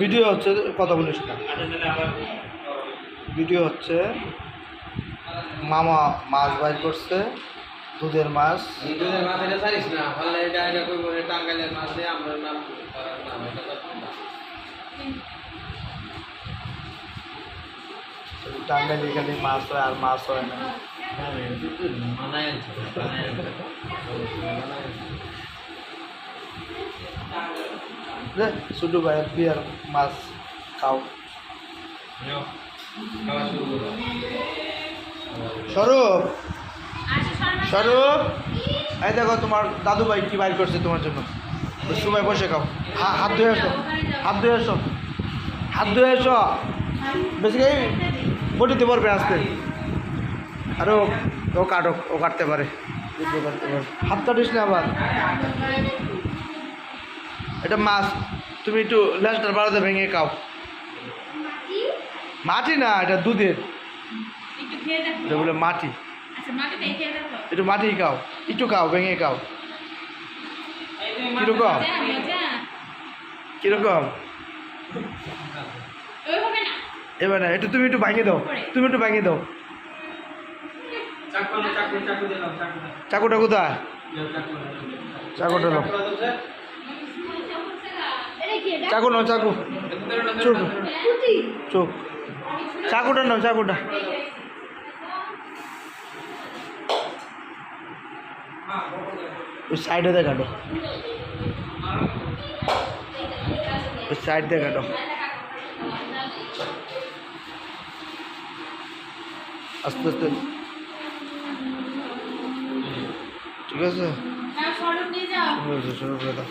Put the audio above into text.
Video হচ্ছে, কথা বলিস না। ভিডিও হচ্ছে মামা মাছ বাইর করছে, দুধের মাছ। দুধের মাছ এটা জানিস না, হলে এটা এটা কইব টাঙ্গাইলের মাছ দিয়ে আমরা নাম করার নাম এটা তো না। টাঙ্গাইলে খালি মাছ হয় আর মাছ হয় না। মানায় ছোট ভাইয়ের বিয়ার মাছ খাও। স্বরূপ, স্বরূপ, এই দেখো তোমার দাদু ভাই কি বাইর করছে তোমার জন্য। সবাই বসে খাও। হাত ধুয়ে এসো, হাত ধুয়ে এসো, হাত ধুয়ে এসো। বেশি বটিতে পারবে আসতে। আর ও কাটো, ও কাটতে পারে, হাত কাটিস না আবার। এটা মাছ, তুমি একটু লেজটার বাড়াতে ভেঙে খাও। মাটি না, এটা দুধের, এটা বলে মাটি। একটু মাটি খাও, একটু খাও, ভেঙে খাও। কিরকম কিরকম? এবার না, একটু তুমি একটু ভাঙিয়ে দাও, তুমি একটু ভাঙিয়ে দাও। চাকুটা কোথায়? চাকুটা দাও, চাকু নাও, চাকু, চোখ চোখ, চাকুটা নাও, চাকুটা। ওই সাইডে দিয়ে কাটো, ওই সাইড দিয়ে কাটো। আস্তে আস্তে, ঠিক আছে, শুরু করে দাও।